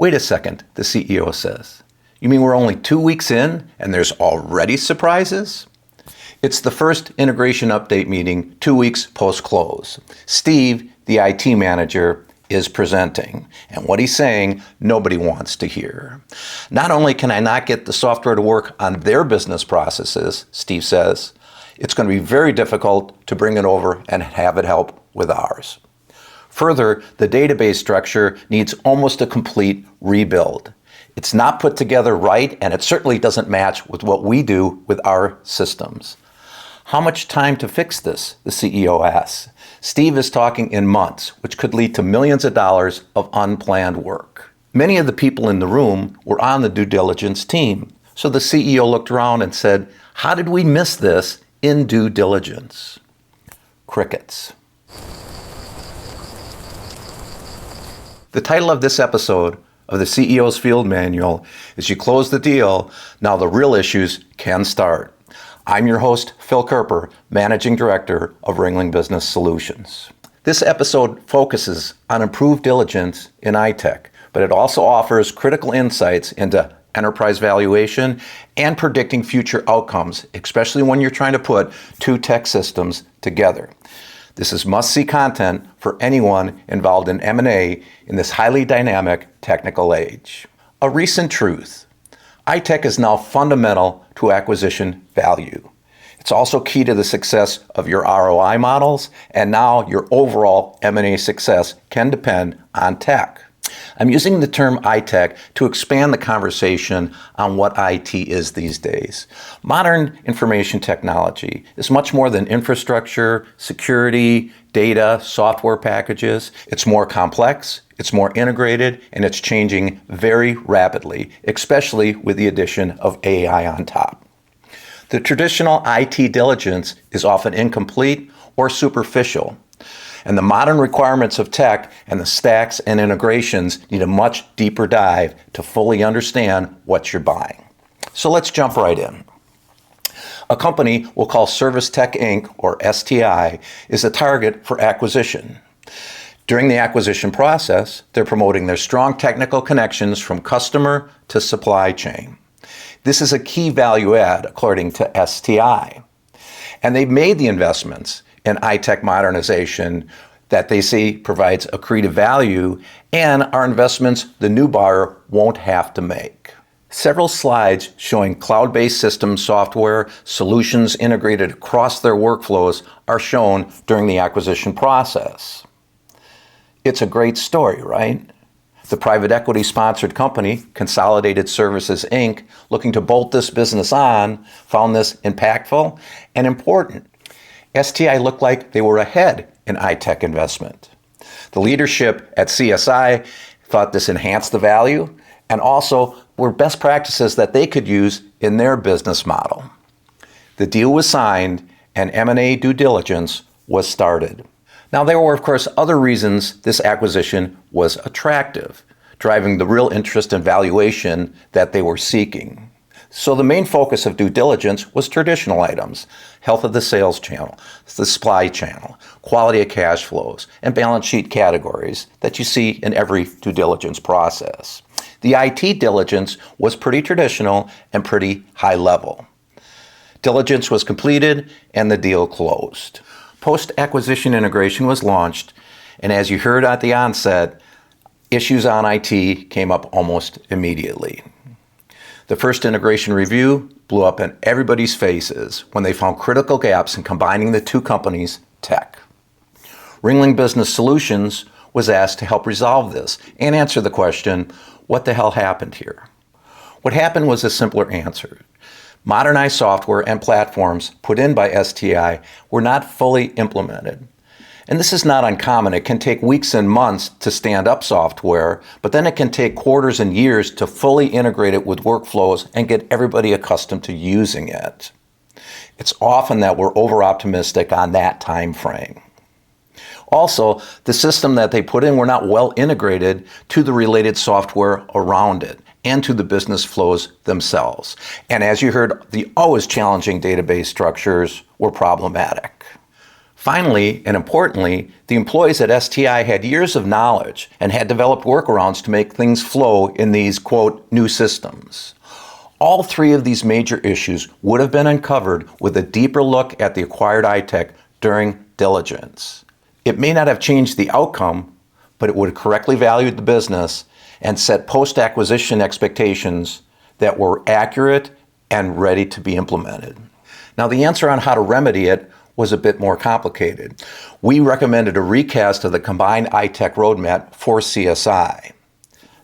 Wait a second, the CEO says. You mean we're only 2 weeks in and there's already surprises? It's the first integration update meeting 2 weeks post-close. Steve, the IT manager, is presenting. And what he's saying, nobody wants to hear. Not only can I not get the software to work on their business processes, Steve says, it's going to be very difficult to bring it over and have it help with ours. Further, the database structure needs almost a complete rebuild. It's not put together right, and it certainly doesn't match with what we do with our systems. How much time to fix this? The CEO asks. Steve is talking in months, which could lead to millions of dollars of unplanned work. Many of the people in the room were on the due diligence team. So the CEO looked around and said, how did we miss this in due diligence? Crickets. The title of this episode of the CEO's Field Manual is You Close the Deal, Now the Real Issues Can Start. I'm your host, Phil Coerper, Managing Director of Ringling Business Solutions. This episode focuses on improved diligence in iTech, but it also offers critical insights into enterprise valuation and predicting future outcomes, especially when you're trying to put two tech systems together. This is must-see content for anyone involved in M&A in this highly dynamic technical age. A recent truth. iTech is now fundamental to acquisition value. It's also key to the success of your ROI models, and now your overall M&A success can depend on tech. I'm using the term iTech to expand the conversation on what IT is these days. Modern information technology is much more than infrastructure, security, data, software packages. It's more complex, it's more integrated, and it's changing very rapidly, especially with the addition of AI on top. The traditional IT diligence is often incomplete or superficial. And the modern requirements of tech and the stacks and integrations need a much deeper dive to fully understand what you're buying. So let's jump right in. A company we'll call Service Tech Inc., or STI, is a target for acquisition. During the acquisition process, they're promoting their strong technical connections from customer to supply chain. This is a key value add according to STI. And they've made the investments in iTech modernization that they see provides accretive value, and our investments the new buyer won't have to make. Several slides showing cloud-based system software solutions integrated across their workflows are shown during the acquisition process. It's a great story, right? The private equity sponsored company, Consolidated Services Inc., looking to bolt this business on, found this impactful and important. STI looked like they were ahead in iTech investment. The leadership at CSI thought this enhanced the value and also were best practices that they could use in their business model. The deal was signed and M&A due diligence was started. Now, there were, of course, other reasons this acquisition was attractive, driving the real interest and valuation that they were seeking. So the main focus of due diligence was traditional items, health of the sales channel, the supply channel, quality of cash flows, and balance sheet categories that you see in every due diligence process. The IT diligence was pretty traditional and pretty high level. Diligence was completed and the deal closed. Post-acquisition integration was launched, and as you heard at the onset, issues on IT came up almost immediately. The first integration review blew up in everybody's faces when they found critical gaps in combining the two companies' tech. Ringling Business Solutions was asked to help resolve this and answer the question, what the hell happened here? What happened was a simpler answer. Modernized software and platforms put in by STI were not fully implemented. And this is not uncommon. It can take weeks and months to stand up software, but then it can take quarters and years to fully integrate it with workflows and get everybody accustomed to using it. It's often that we're over-optimistic on that time frame. Also, the system that they put in were not well integrated to the related software around it and to the business flows themselves. And as you heard, the always challenging database structures were problematic. Finally, and importantly, the employees at STI had years of knowledge and had developed workarounds to make things flow in these, quote, new systems. All three of these major issues would have been uncovered with a deeper look at the acquired iTech during diligence. It may not have changed the outcome, but it would have correctly valued the business and set post-acquisition expectations that were accurate and ready to be implemented. Now, the answer on how to remedy it was a bit more complicated. We recommended a recast of the combined iTech roadmap for CSI.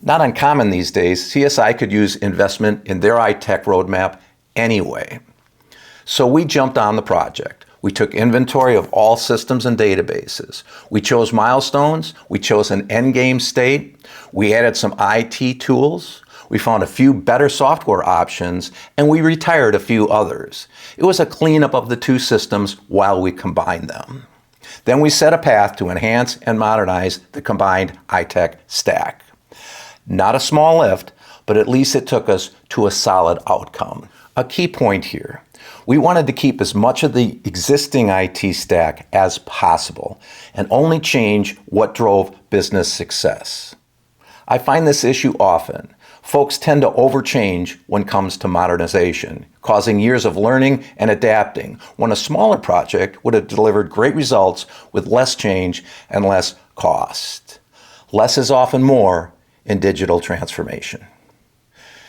Not uncommon these days, CSI could use investment in their iTech roadmap anyway. So we jumped on the project. We took inventory of all systems and databases. We chose milestones. We chose an endgame state. We added some IT tools. We found a few better software options, and we retired a few others. It was a cleanup of the two systems while we combined them. Then we set a path to enhance and modernize the combined iTech stack. Not a small lift, but at least it took us to a solid outcome. A key point here. We wanted to keep as much of the existing IT stack as possible and only change what drove business success. I find this issue often. Folks tend to overchange when it comes to modernization, causing years of learning and adapting, when a smaller project would have delivered great results with less change and less cost. Less is often more in digital transformation.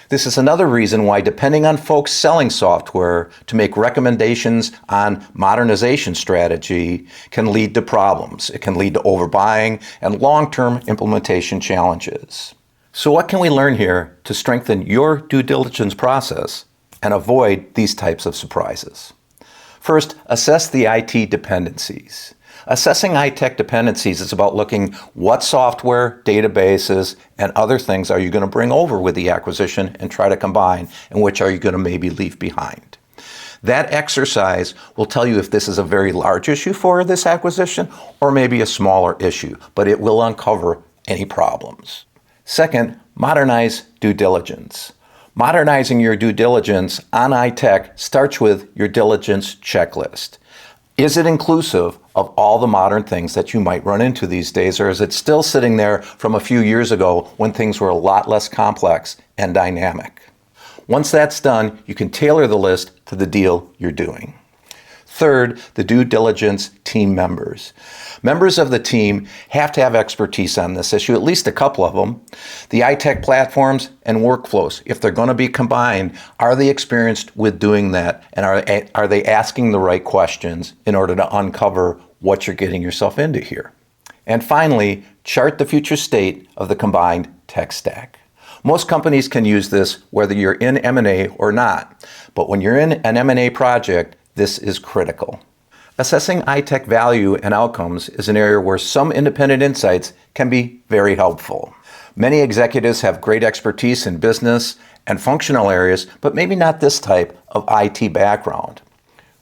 This is another reason why depending on folks selling software to make recommendations on modernization strategy can lead to problems. It can lead to overbuying and long-term implementation challenges. So what can we learn here to strengthen your due diligence process and avoid these types of surprises? First, assess the IT dependencies. Assessing iTech dependencies is about looking what software, databases, and other things are you going to bring over with the acquisition and try to combine, and which are you going to maybe leave behind. That exercise will tell you if this is a very large issue for this acquisition or maybe a smaller issue, but it will uncover any problems. Second, modernize due diligence. Modernizing your due diligence on iTech starts with your diligence checklist. Is it inclusive of all the modern things that you might run into these days, or is it still sitting there from a few years ago when things were a lot less complex and dynamic? Once that's done, you can tailor the list to the deal you're doing. Third, the due diligence team members. Members of the team have to have expertise on this issue, at least a couple of them. The iTech platforms and workflows, if they're going to be combined, are they experienced with doing that? And are they asking the right questions in order to uncover what you're getting yourself into here? And finally, chart the future state of the combined tech stack. Most companies can use this whether you're in M&A or not. But when you're in an M&A project, this is critical. Assessing iTech value and outcomes is an area where some independent insights can be very helpful. Many executives have great expertise in business and functional areas, but maybe not this type of IT background.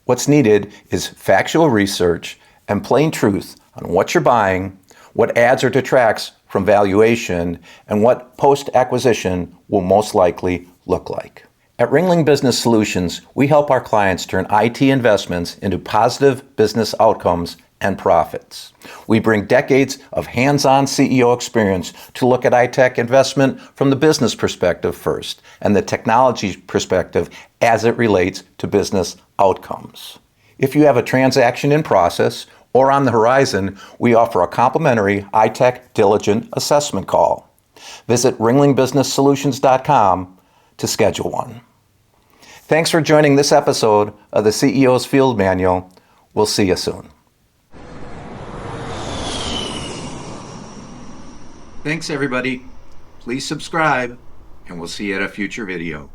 What's needed is factual research and plain truth on what you're buying, what adds or detracts from valuation, and what post-acquisition will most likely look like. At Ringling Business Solutions, we help our clients turn IT investments into positive business outcomes and profits. We bring decades of hands-on CEO experience to look at iTech investment from the business perspective first and the technology perspective as it relates to business outcomes. If you have a transaction in process or on the horizon, we offer a complimentary iTech diligent assessment call. Visit ringlingbusinesssolutions.com to schedule one. Thanks for joining this episode of the CEO's Field Manual. We'll see you soon. Thanks, everybody. Please subscribe, and we'll see you at a future video.